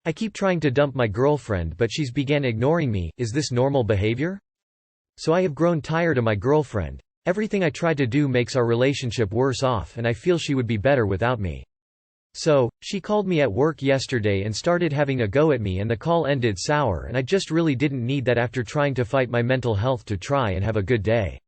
I keep trying to dump my girlfriend but she's began ignoring me, is this normal behavior? So I have grown tired of my girlfriend. Everything I try to do makes our relationship worse off and I feel she would be better without me. So, she called me at work yesterday and started having a go at me and the call ended sour and I just really didn't need that after trying to fight my mental health to try and have a good day.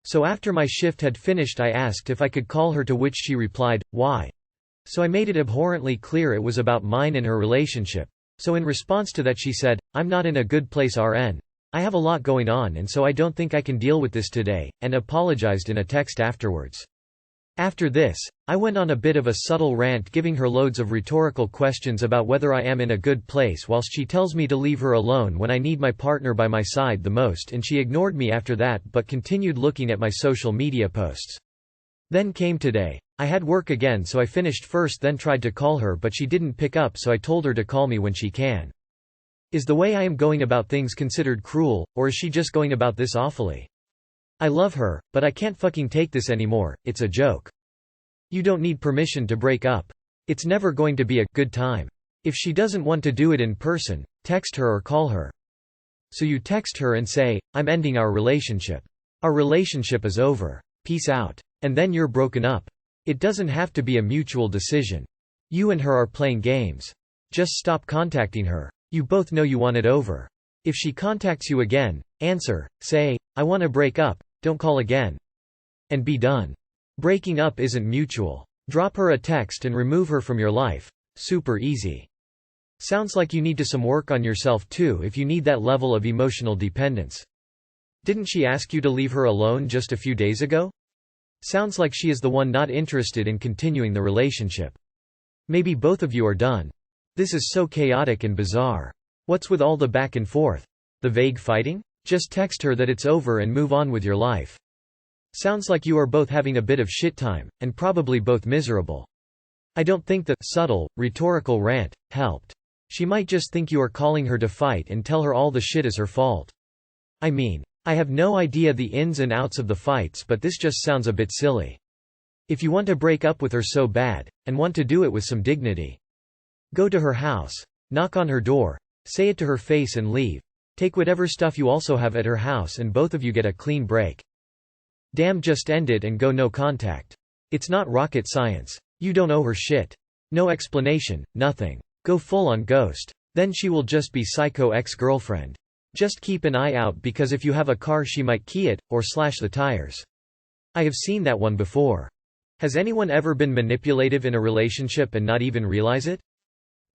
So after my shift had finished I asked if I could call her, to which she replied, "Why?" So I made it abhorrently clear it was about mine and her relationship. So in response to that she said, "I'm not in a good place RN. I have a lot going on and so I don't think I can deal with this today," and apologized in a text afterwards. After this, I went on a bit of a subtle rant giving her loads of rhetorical questions about whether I am in a good place whilst she tells me to leave her alone when I need my partner by my side the most, and she ignored me after that but continued looking at my social media posts. Then came today. I had work again so I finished first then tried to call her but she didn't pick up, so I told her to call me when she can. Is the way I am going about things considered cruel, or is she just going about this awfully? I love her, but I can't fucking take this anymore, it's a joke. You don't need permission to break up. It's never going to be a good time. If she doesn't want to do it in person, text her or call her. So you text her and say, "I'm ending our relationship. Our relationship is over. Peace out." And then you're broken up. It doesn't have to be a mutual decision. You and her are playing games. Just stop contacting her. You both know you want it over. If she contacts you again, answer, say, "I want to break up, don't call again." And be done. Breaking up isn't mutual. Drop her a text and remove her from your life. Super easy. Sounds like you need to some work on yourself too if you need that level of emotional dependence. Didn't she ask you to leave her alone just a few days ago? Sounds like she is the one not interested in continuing the relationship. Maybe both of you are done. This is so chaotic and bizarre. What's with all the back and forth? The vague fighting? Just text her that it's over and move on with your life. Sounds like you are both having a bit of shit time, and probably both miserable. I don't think the subtle, rhetorical rant helped. She might just think you are calling her to fight and tell her all the shit is her fault. I mean, I have no idea the ins and outs of the fights, but this just sounds a bit silly. If you want to break up with her so bad, and want to do it with some dignity, go to her house, knock on her door, say it to her face and leave. Take whatever stuff you also have at her house and both of you get a clean break. Damn, just end it and go no contact. It's not rocket science. You don't owe her shit. No explanation, nothing. Go full on ghost. Then she will just be psycho ex-girlfriend. Just keep an eye out because if you have a car she might key it, or slash the tires. I have seen that one before. Has anyone ever been manipulative in a relationship and not even realize it?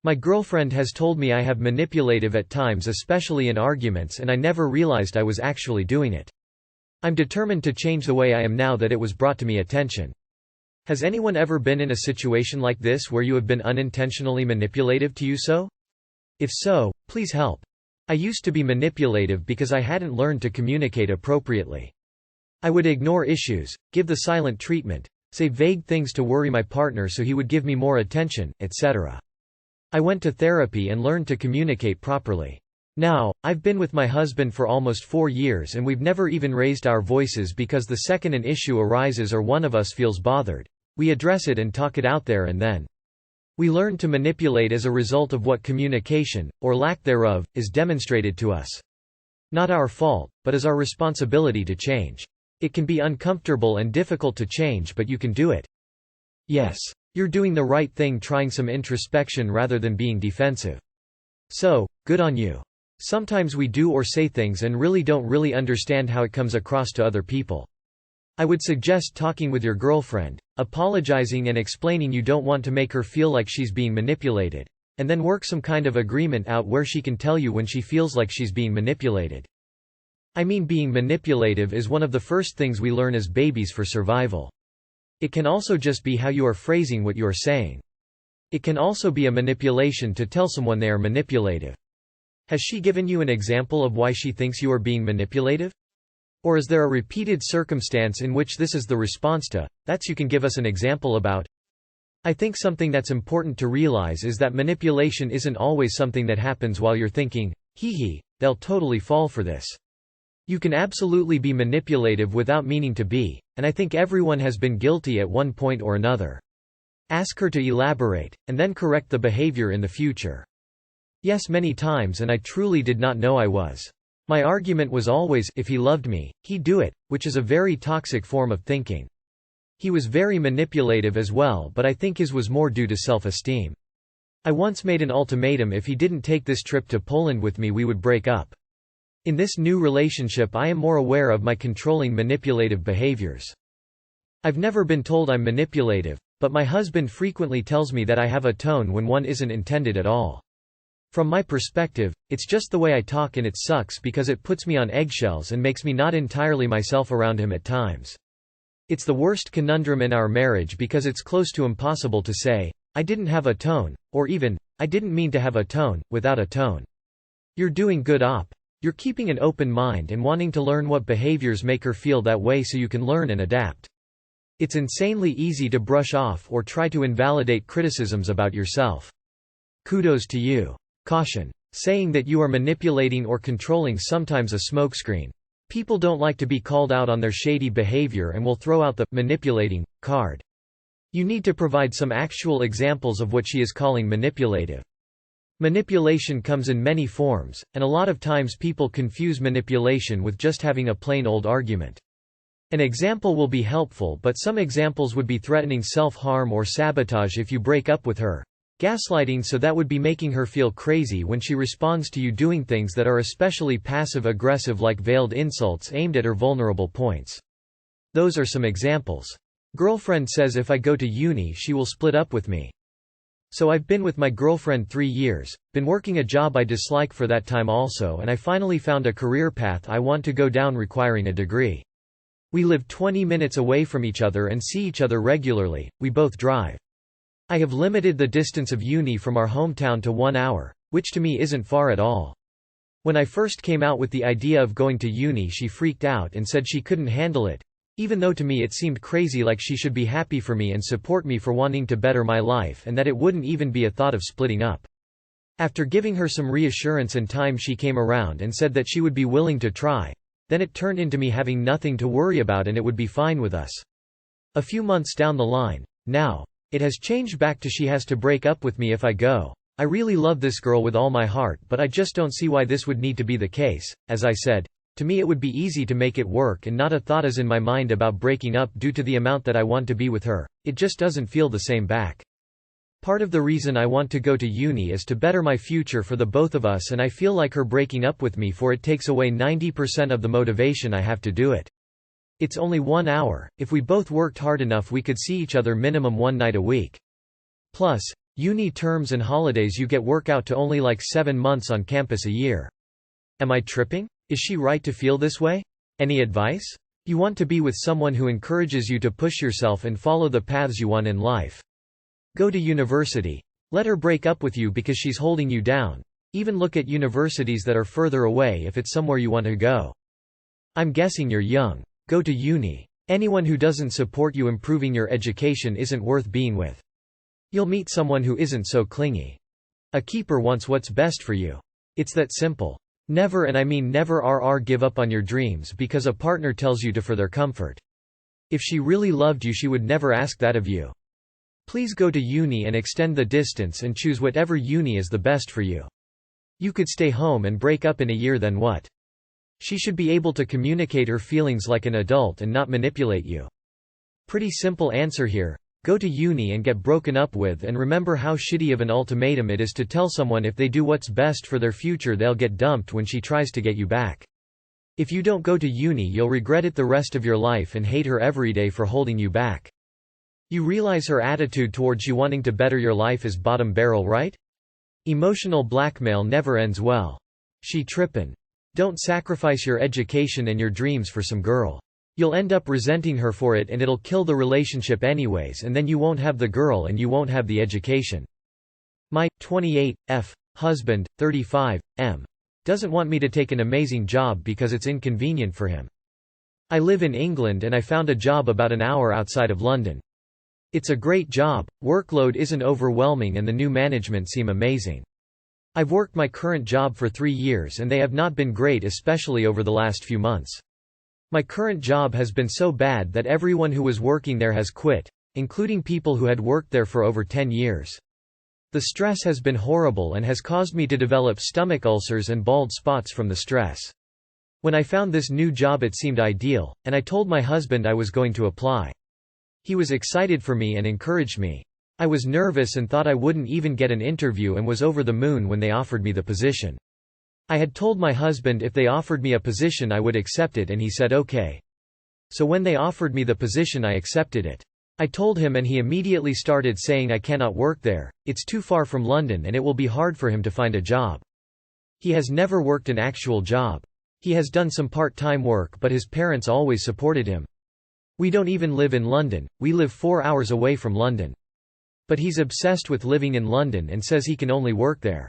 My girlfriend has told me I have manipulative at times, especially in arguments, and I never realized I was actually doing it. I'm determined to change the way I am now that it was brought to me attention. Has anyone ever been in a situation like this where you have been unintentionally manipulative to you so? If so, please help. I used to be manipulative because I hadn't learned to communicate appropriately. I would ignore issues, give the silent treatment, say vague things to worry my partner so he would give me more attention, etc. I went to therapy and learned to communicate properly. Now, I've been with my husband for almost 4 years and we've never even raised our voices because the second an issue arises or one of us feels bothered, we address it and talk it out there and then. We learn to manipulate as a result of what communication, or lack thereof, is demonstrated to us. Not our fault, but as our responsibility to change. It can be uncomfortable and difficult to change, but you can do it. Yes. You're doing the right thing, trying some introspection rather than being defensive. So, good on you. Sometimes we do or say things and don't really understand how it comes across to other people. I would suggest talking with your girlfriend, apologizing and explaining you don't want to make her feel like she's being manipulated, and then work some kind of agreement out where she can tell you when she feels like she's being manipulated. I mean, being manipulative is one of the first things we learn as babies for survival. It can also just be how you are phrasing what you are saying. It can also be a manipulation to tell someone they are manipulative. Has she given you an example of why she thinks you are being manipulative? Or is there a repeated circumstance in which this is the response to, that's you can give us an example about? I think something that's important to realize is that manipulation isn't always something that happens while you're thinking, hee, they'll totally fall for this. You can absolutely be manipulative without meaning to be, and I think everyone has been guilty at one point or another. Ask her to elaborate, and then correct the behavior in the future. Yes, many times, and I truly did not know I was. My argument was always, if he loved me, he'd do it, which is a very toxic form of thinking. He was very manipulative as well, but I think his was more due to self-esteem. I once made an ultimatum: if he didn't take this trip to Poland with me, we would break up. In this new relationship I am more aware of my controlling manipulative behaviors. I've never been told I'm manipulative, but my husband frequently tells me that I have a tone when one isn't intended at all. From my perspective, it's just the way I talk, and it sucks because it puts me on eggshells and makes me not entirely myself around him at times. It's the worst conundrum in our marriage because it's close to impossible to say, I didn't have a tone, or even, I didn't mean to have a tone, without a tone. You're doing good, op. You're keeping an open mind and wanting to learn what behaviors make her feel that way so you can learn and adapt. It's insanely easy to brush off or try to invalidate criticisms about yourself. Kudos to you. Caution. Saying that you are manipulating or controlling sometimes a smokescreen. People don't like to be called out on their shady behavior and will throw out the manipulating card. You need to provide some actual examples of what she is calling manipulative. Manipulation comes in many forms, and a lot of times people confuse manipulation with just having a plain old argument. An example will be helpful, but some examples would be threatening self-harm or sabotage if you break up with her. Gaslighting, so that would be making her feel crazy when she responds to you doing things that are especially passive-aggressive, like veiled insults aimed at her vulnerable points. Those are some examples. Girlfriend says if I go to uni she will split up with me. So I've been with my girlfriend 3 years, been working a job I dislike for that time also, and I finally found a career path I want to go down requiring a degree. We live 20 minutes away from each other and see each other regularly, we both drive. I have limited the distance of uni from our hometown to 1 hour, which to me isn't far at all. When I first came out with the idea of going to uni she freaked out and said she couldn't handle it, even though to me it seemed crazy, like she should be happy for me and support me for wanting to better my life, and that it wouldn't even be a thought of splitting up. After giving her some reassurance and time, she came around and said that she would be willing to try. Then it turned into me having nothing to worry about and it would be fine with us. A few months down the line, now, it has changed back to she has to break up with me if I go. I really love this girl with all my heart, but I just don't see why this would need to be the case. As I said, to me it would be easy to make it work and not a thought is in my mind about breaking up due to the amount that I want to be with her. It just doesn't feel the same back. Part of the reason I want to go to uni is to better my future for the both of us, and I feel like her breaking up with me for it takes away 90% of the motivation I have to do it. It's only 1 hour. If we both worked hard enough we could see each other minimum 1 night a week. Plus, uni terms and holidays, you get work out to only like 7 months on campus a year. Am I tripping? Is she right to feel this way? Any advice? You want to be with someone who encourages you to push yourself and follow the paths you want in life. Go to university. Let her break up with you because she's holding you down. Even look at universities that are further away if it's somewhere you want to go. I'm guessing you're young. Go to uni. Anyone who doesn't support you improving your education isn't worth being with. You'll meet someone who isn't so clingy. A keeper wants what's best for you. It's that simple. Never, and I mean never, give up on your dreams because a partner tells you to for their comfort. If she really loved you she would never ask that of you. Please go to uni and extend the distance and choose whatever uni is the best for you. You could stay home and break up in a year, then what? She should be able to communicate her feelings like an adult and not manipulate you. Pretty simple answer here. Go to uni and get broken up with, and remember how shitty of an ultimatum it is to tell someone if they do what's best for their future they'll get dumped when she tries to get you back. If you don't go to uni you'll regret it the rest of your life and hate her every day for holding you back. You realize her attitude towards you wanting to better your life is bottom barrel, right? Emotional blackmail never ends well. She trippin'. Don't sacrifice your education and your dreams for some girl. You'll end up resenting her for it and it'll kill the relationship anyways, and then you won't have the girl and you won't have the education. My 28 husband, 35 doesn't want me to take an amazing job because it's inconvenient for him. I live in England and I found a job about an hour outside of London. It's a great job, workload isn't overwhelming and the new management seem amazing. I've worked my current job for 3 years and they have not been great, especially over the last few months. My current job has been so bad that everyone who was working there has quit, including people who had worked there for over 10 years. The stress has been horrible and has caused me to develop stomach ulcers and bald spots from the stress. When I found this new job it seemed ideal, and I told my husband I was going to apply. He was excited for me and encouraged me. I was nervous and thought I wouldn't even get an interview and was over the moon when they offered me the position. I had told my husband if they offered me a position I would accept it and he said okay. So when they offered me the position I accepted it. I told him and he immediately started saying I cannot work there, it's too far from London and it will be hard for him to find a job. He has never worked an actual job. He has done some part-time work but his parents always supported him. We don't even live in London, we live 4 hours away from London. But he's obsessed with living in London and says he can only work there.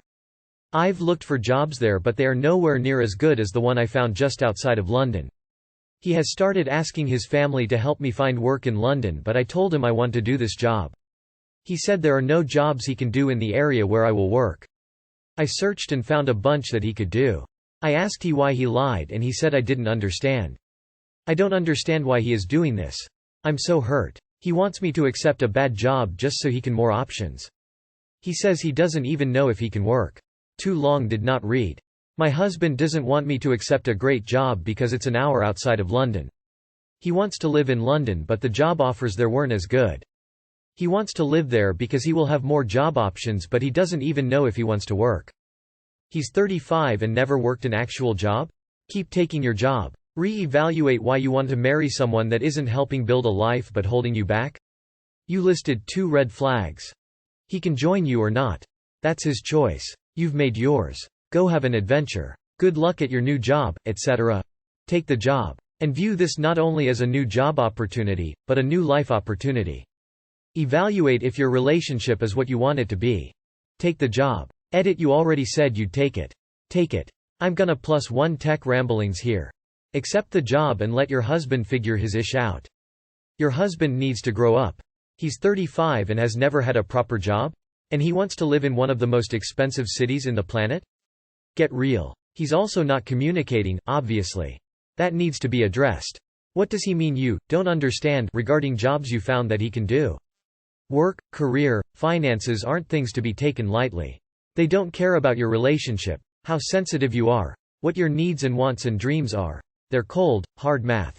I've looked for jobs there but they are nowhere near as good as the one I found just outside of London. He has started asking his family to help me find work in London but I told him I want to do this job. He said there are no jobs he can do in the area where I will work. I searched and found a bunch that he could do. I asked him why he lied and he said I didn't understand. I don't understand why he is doing this. I'm so hurt. He wants me to accept a bad job just so he can more options. He says he doesn't even know if he can work. Too long did not read. My husband doesn't want me to accept a great job because it's an hour outside of London. He wants to live in London but the job offers there weren't as good. He wants to live there because he will have more job options but he doesn't even know if he wants to work. He's 35 and never worked an actual job? Keep taking your job. Re-evaluate why you want to marry someone that isn't helping build a life but holding you back. You listed 2 red flags. He can join you or not. That's his choice. You've made yours. Go have an adventure. Good luck at your new job, etc. Take the job. And view this not only as a new job opportunity, but a new life opportunity. Evaluate if your relationship is what you want it to be. Take the job. Edit you already said you'd take it. Take it. I'm gonna +1 tech ramblings here. Accept the job and let your husband figure his ish out. Your husband needs to grow up. He's 35 and has never had a proper job? And he wants to live in one of the most expensive cities in the planet? Get real. He's also not communicating, obviously. That needs to be addressed. What does he mean you don't understand regarding jobs you found that he can do? Work, career, finances aren't things to be taken lightly. They don't care about your relationship, how sensitive you are, what your needs and wants and dreams are. They're cold, hard math.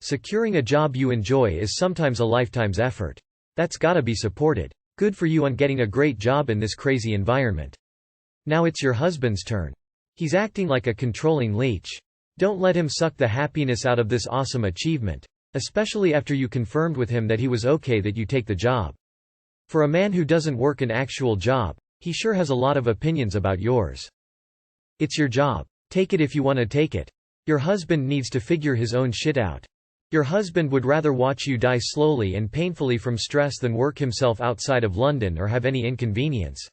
Securing a job you enjoy is sometimes a lifetime's effort. That's gotta be supported. Good for you on getting a great job in this crazy environment. Now it's your husband's turn. He's acting like a controlling leech. Don't let him suck the happiness out of this awesome achievement, especially after you confirmed with him that he was okay that you take the job. For a man who doesn't work an actual job, he sure has a lot of opinions about yours. It's your job. Take it if you want to take it. Your husband needs to figure his own shit out. Your husband would rather watch you die slowly and painfully from stress than work himself outside of London or have any inconvenience.